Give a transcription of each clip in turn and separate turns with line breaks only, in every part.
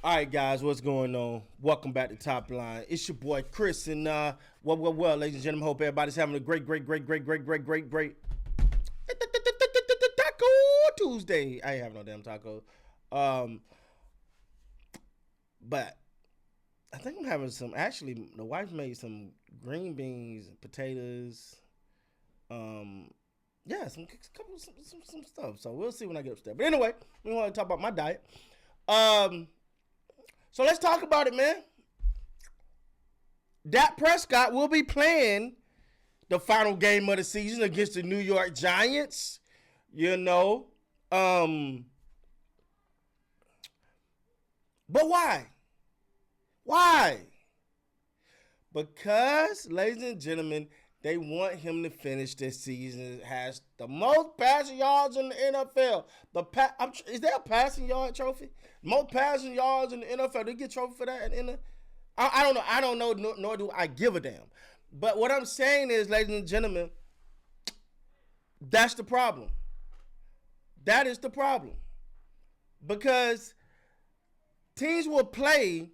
All right, guys, what's going on? Welcome back to Top Line. It's your boy Chris, and well, ladies and gentlemen, hope everybody's having a great Taco Tuesday. I ain't having no damn taco, but I think I'm having some. Actually, the wife made some green beans, potatoes, yeah, some stuff. So we'll see when I get upstairs. But anyway, we want to talk about my diet. So let's talk about it, man. Dak Prescott will be playing the final game of the season against the New York Giants. You know. But why? Why? Because, ladies and gentlemen, they want him to finish this season. It has the most passing yards in the NFL. Is there a passing yard trophy? Most passing yards in the NFL. Do you get a trophy for that? I don't know. I don't know, nor do I give a damn. But what I'm saying is, ladies and gentlemen, that's the problem. That is the problem. Because teams will play...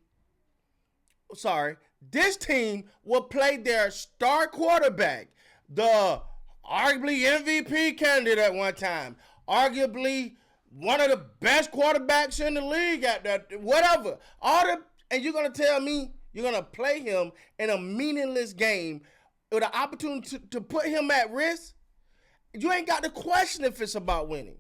this team will play their star quarterback, the arguably MVP candidate at one time, arguably one of the best quarterbacks in the league at that, whatever. And you're going to tell me you're going to play him in a meaningless game with an opportunity to put him at risk? You ain't got to question if it's about winning.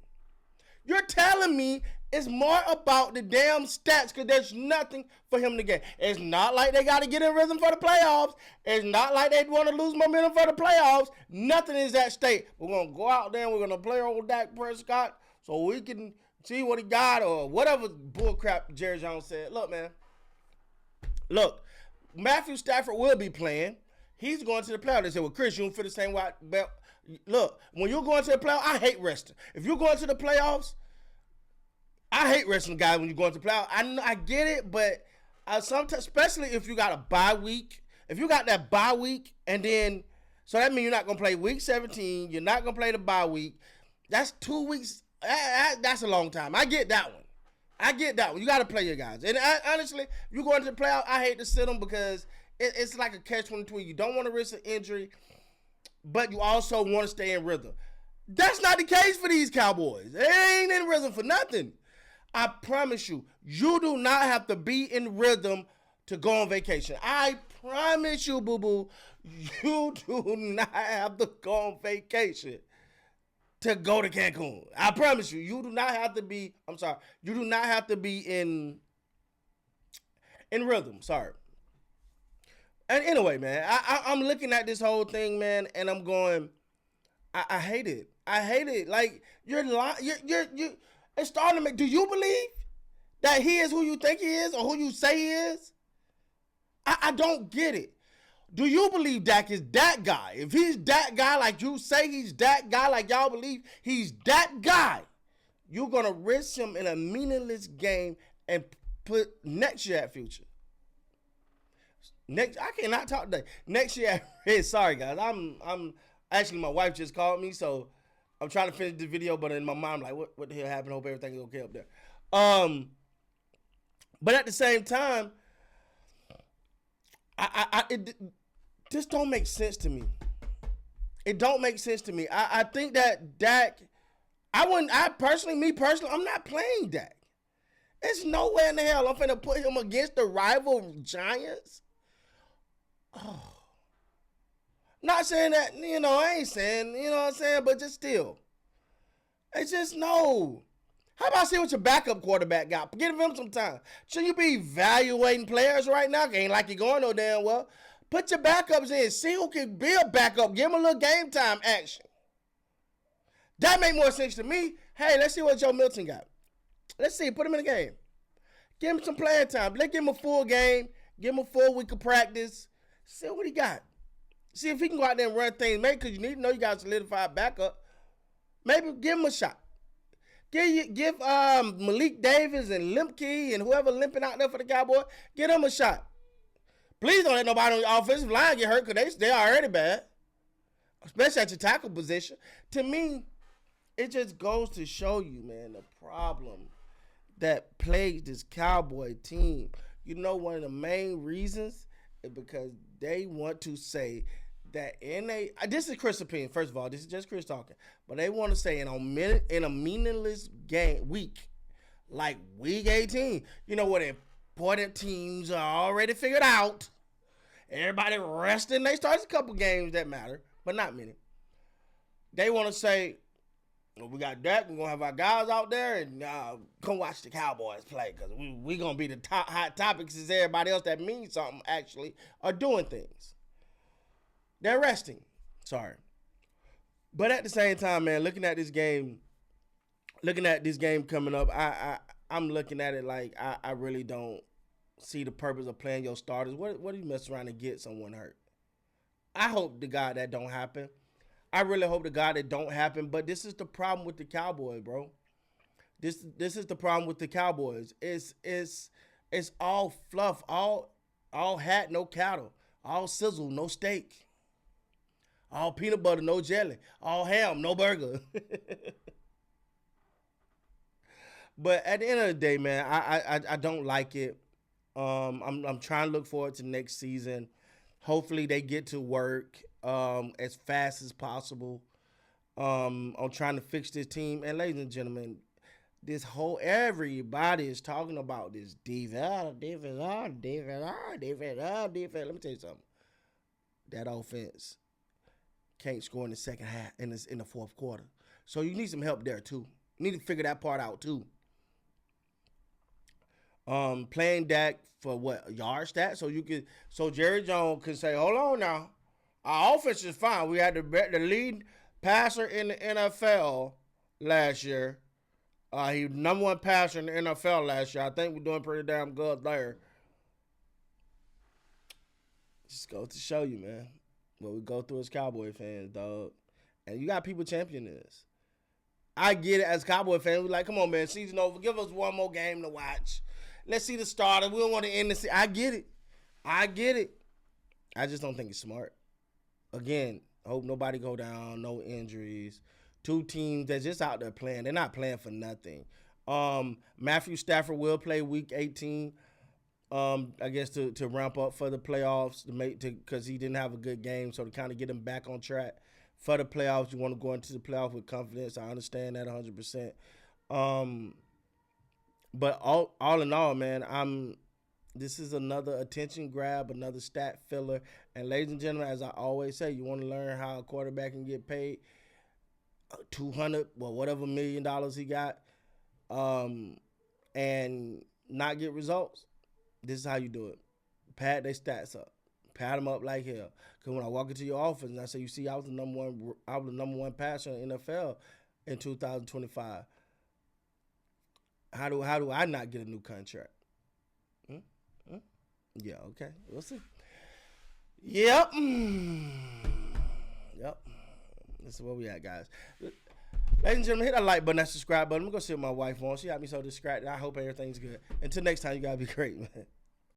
You're telling me it's more about the damn stats because there's nothing for him to get. It's not like they got to get in rhythm for the playoffs. It's not like they want to lose momentum for the playoffs. Nothing is at stake. We're going to go out there and we're going to play old Dak Prescott so we can see what he got or whatever bullcrap Jerry Jones said. Look, man. Look, Matthew Stafford will be playing. He's going to the playoffs. They said, well, Chris, you don't feel the same way. Look, when you're going to the playoffs, I hate resting. If you're going to the playoffs, I hate resting guys when you're going to the playoffs. I get it, but sometimes, especially if you got a bye week, if you got that bye week, and then, so that means you're not going to play week 17, you're not going to play the bye week. That's 2 weeks. That's a long time. I get that one. You got to play your guys. And honestly, if you're going to the playoffs, I hate to sit them because it's like a catch-22. You don't want to risk an injury, but you also want to stay in rhythm. That's not the case for these Cowboys. They ain't in rhythm for nothing. I promise you, you do not have to be in rhythm to go on vacation. I promise you, boo-boo, you do not have to go on vacation to go to Cancun. I promise you, you do not have to be, you do not have to be in rhythm, sorry. And anyway, man, I'm looking at this whole thing, man, and I'm going, I hate it. I hate it. Like, you're it's starting to make, do you believe that he is who you think he is or who you say he is? I don't get it. Do you believe Dak is that guy? If he's that guy like you say he's that guy, like y'all believe he's that guy, you're going to risk him in a meaningless game and put next year at future. I cannot talk today. Next year, sorry guys. I'm actually, my wife just called me, so I'm trying to finish the video, but in my mind, I'm like, what the hell happened? Hope everything is okay up there. But at the same time, it just don't make sense to me. It don't make sense to me. I think that Dak, I'm not playing Dak. There's no way in the hell I'm finna put him against the rival Giants. Oh. Not saying that, I ain't saying, what I'm saying, but just still. It's just no. How about see what your backup quarterback got? Give him some time. Should you be evaluating players right now? Ain't like you're going no damn well. Put your backups in. See who can be a backup. Give him a little game time action. That make more sense to me. Hey, let's see what Joe Milton got. Let's see. Put him in the game. Give him some playing time. Let's give him a full game. Give him a full week of practice. See what he got. See if he can go out there and run things. Maybe because you need to know you got a solidified backup. Maybe give him a shot. Give Malik Davis and Limpkey and whoever limping out there for the Cowboys, give them a shot. Please don't let nobody on your offensive line get hurt because they're already bad. Especially at your tackle position. To me, it just goes to show you, man, the problem that plagues this Cowboy team. You know, one of the main reasons is because they want to say that in a this is Chris' opinion. First of all, this is just Chris talking, but they want to say in a meaningless game week like week 18, you know what important teams are already figured out. Everybody resting. They start a couple games that matter, but not many. They want to say, well, we got Dak. We're going to have our guys out there and come watch the Cowboys play because we going to be the top hot topics as everybody else that means something actually are doing things. They're resting. Sorry. But at the same time, man, looking at this game coming up, I'm looking at it like I really don't see the purpose of playing your starters. What do you mess around and get someone hurt? I hope to God that don't happen. I really hope to God it don't happen. But this is the problem with the Cowboys, bro. This is the problem with the Cowboys. It's all fluff, all hat, no cattle, all sizzle, no steak, all peanut butter, no jelly, all ham, no burger. But at the end of the day, man, I don't like it. I'm trying to look forward to next season. Hopefully they get to work as fast as possible on trying to fix this team. And ladies and gentlemen, everybody is talking about this defense. Defense. Let me tell you something. That offense can't score in the second half in the fourth quarter. So you need some help there too. You need to figure that part out too. Playing Dak for what yard stat, so Jerry Jones can say, hold on now, our offense is fine. We had the lead passer in the NFL last year. He was number one passer in the NFL last year. I think we're doing pretty damn good there. Just go to show you, man, what we go through as Cowboy fans, dog. And you got people championing this. I get it as Cowboy fans. We're like, come on, man, season over. Give us one more game to watch. Let's see the starter. We don't want to end the season. I get it. I just don't think it's smart. Again, I hope nobody go down, no injuries. Two teams that's just out there playing. They're not playing for nothing. Matthew Stafford will play week 18. I guess to ramp up for the playoffs because he didn't have a good game, so to kind of get him back on track for the playoffs. You want to go into the playoffs with confidence. I understand that 100%. But all in all, man, this is another attention grab, another stat filler. And ladies and gentlemen, as I always say, you want to learn how a quarterback can get paid $200, well, whatever $1 million he got, and not get results. This is how you do it. Pad their stats up. Pad them up like hell. Because when I walk into your office and I say, you see, I was the number one passer in the NFL in 2025. How do I not get a new contract? Yeah, okay. We'll see. Yep. Yep. This is where we at, guys. Ladies and gentlemen, hit that like button, that subscribe button. I'm going to go see what my wife wants. She got me so distracted. I hope everything's good. Until next time, you got to be great, man.